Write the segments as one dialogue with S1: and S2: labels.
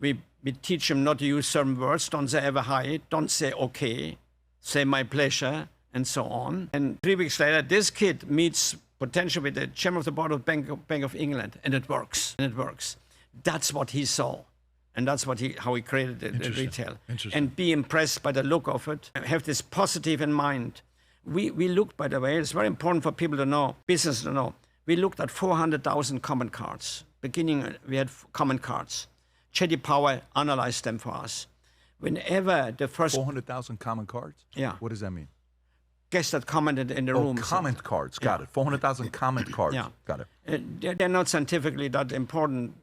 S1: we teach them not to use certain words. Don't say ever hi. Don't say okay. Say my pleasure, and so on. And 3 weeks later, this kid meets potentially with the chairman of the board of Bank of England, and it works. And it works. That's what he saw. And that's how he created the retail. And be impressed by the look of it. Have this positive in mind. We looked, by the way, it's very important for people to know, business to know, we looked at 400,000 comment cards. Beginning, we had comment cards. J.D. Power analyzed them for us. Whenever the first...
S2: 400,000 comment cards?
S1: Yeah.
S2: What does that mean?
S1: Guests that commented in the room.
S2: Comment cards. Got it. 400,000 comment cards.
S1: Yeah.
S2: Got
S1: it. They're not scientifically that important.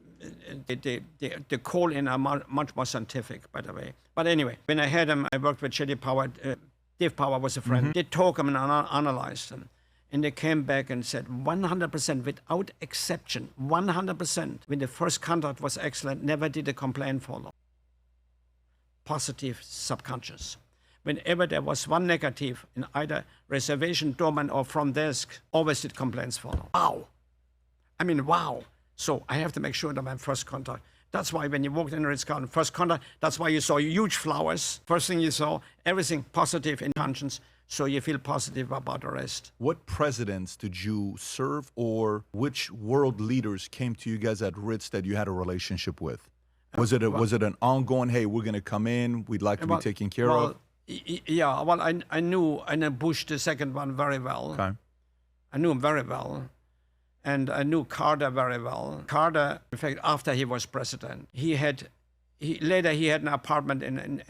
S1: The call-in are much more scientific, by the way. But anyway, when I had them, I worked with J.D. Power. Dave Power was a friend. They took them and analyzed them. And they came back and said 100%, without exception, 100%, when the first contract was excellent, never did a complaint follow. Positive subconscious. Whenever there was one negative in either reservation, doorman, or front desk, always did complaints follow. Wow. I mean, wow. So I have to make sure that my first contact. That's why when you walked in the Ritz-Carlton, first contact, that's why you saw huge flowers. First thing you saw, everything positive in conscience. So you feel positive about the rest.
S2: What presidents did you serve, or which world leaders came to you guys at Ritz that you had a relationship with? Was it an ongoing, hey, we're going to come in, we'd like to be taken care of?
S1: Yeah, well, I knew Bush, the second one, very well.
S2: Okay.
S1: I knew him very well. And I knew Carter very well. Carter, in fact, after he was president, later he had an apartment in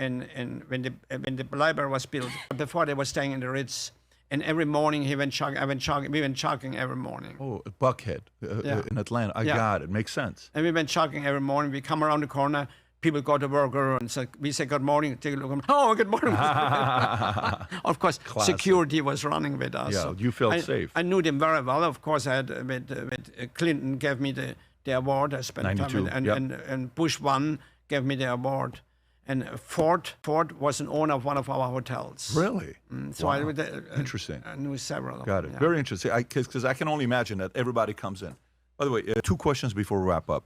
S1: when the library was built. Before they were staying in the Ritz, and every morning we went jogging every morning.
S2: Oh, Buckhead in Atlanta. I got it. Makes sense.
S1: And we went jogging every morning. We come around the corner. People go to work and so we say good morning. Take a look. Oh, good morning. Of course,
S2: Classic.
S1: Security was running with us.
S2: Yeah,
S1: so
S2: you felt safe.
S1: I knew them very well. Of course, I had with Clinton gave me the award. I spent
S2: 92,
S1: time with, and Bush won, gave me the award. And Ford was an owner of one of our hotels.
S2: Really?
S1: So
S2: wow. Interesting.
S1: I knew several.
S2: Got it.
S1: Yeah.
S2: Very interesting. Because I can only imagine that everybody comes in. By the way, 2 questions before we wrap up.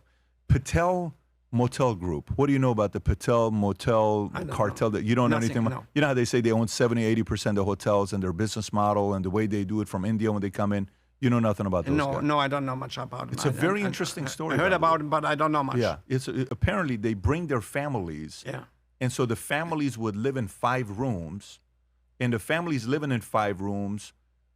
S2: Patel Motel Group. What do you know about the Patel Motel cartel? That you don't know anything about?
S1: No.
S2: You know how they say they own 70-80% of hotels and their business model and the way they do it from India when they come in? You know nothing about those guys?
S1: No, I don't know much about it.
S2: It's a very interesting story.
S1: I heard about it, but I don't know much.
S2: Yeah, apparently they bring their families.
S1: Yeah.
S2: And so the families would live in 5 rooms, and the families living in 5 rooms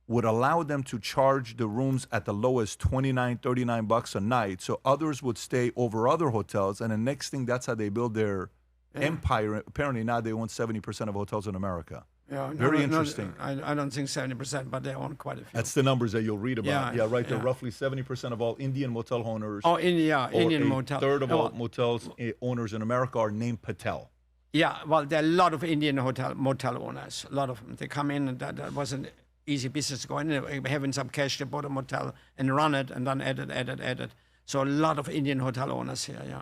S2: would allow them to charge the rooms at the lowest $29, $39 a night. So others would stay over other hotels, and the next thing, that's how they build their empire. Apparently now they own 70% of hotels in America.
S1: Yeah,
S2: Very interesting.
S1: I don't think 70%, but they own quite a few.
S2: That's the numbers that you'll read about.
S1: Yeah,
S2: right there. Roughly 70% of all Indian motel owners.
S1: Oh, Indian motel.
S2: Third of all motels owners in America are named Patel.
S1: Yeah, well, there are a lot of Indian motel owners. A lot of them. They come in, and that wasn't easy business to go in. Having some cash, they bought a motel and run it, and then added. So a lot of Indian hotel owners here, yeah.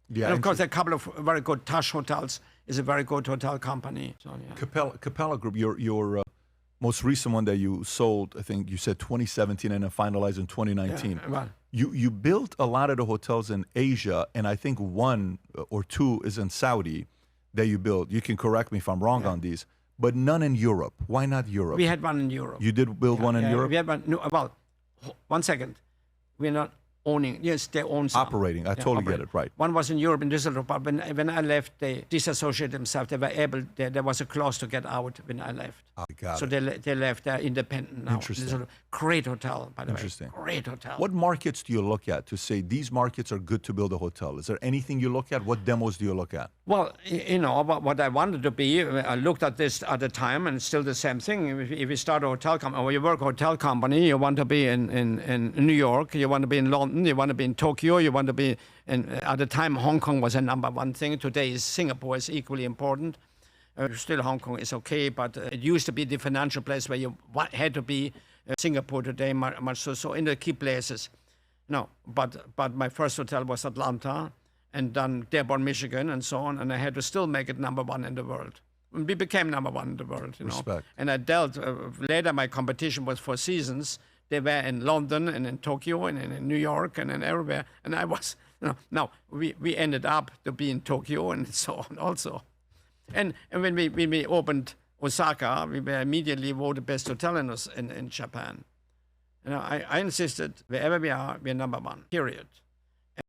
S2: Yeah,
S1: and of course, a couple of very good Taj Hotels is a very good hotel company. So, yeah.
S2: Capella Group, your most recent one that you sold, I think you said 2017 and then finalized in 2019.
S1: Yeah, well,
S2: you built a lot of the hotels in Asia, and I think 1 or 2 is in Saudi that you built. You can correct me if I'm wrong on these, but none in Europe. Why not Europe?
S1: We had one in Europe.
S2: You did build one in Europe?
S1: We had one. No, well, 1 second. We're not owning. Yes, they own some.
S2: Operating. I totally get it. Right.
S1: One was in Europe, in Düsseldorf, but when I left, they disassociated themselves. They were able. There was a clause to get out when I left.
S2: I got
S1: it. So they left. They're independent now.
S2: Interesting.
S1: Great hotel, by the way.
S2: Interesting.
S1: Great hotel.
S2: What markets do you look at to say these markets are good to build a hotel? Is there anything you look at? What demos do you look at?
S1: Well, you know, what I wanted to be, I looked at this at the time, and it's still the same thing. If you start a hotel company, or you work a hotel company, you want to be in New York, you want to be in London, you want to be in Tokyo, you want to be in, at the time, Hong Kong was a #1 thing. Today, Singapore is equally important. Still, Hong Kong is okay, but it used to be the financial place where you had to be. Singapore today, much so in the key places. No, but my first hotel was Atlanta, and then Dearborn, Michigan, and so on, and I had to still make it #1 in the world. We became #1 in the world, you know.
S2: Respect.
S1: And I dealt, later my competition was Four Seasons. They were in London and in Tokyo and in New York and in everywhere. And I was Now, we ended up to be in Tokyo and so on also. And when we opened Osaka, we were immediately voted best hotel in Japan. I insisted, wherever we are, we're number one, period.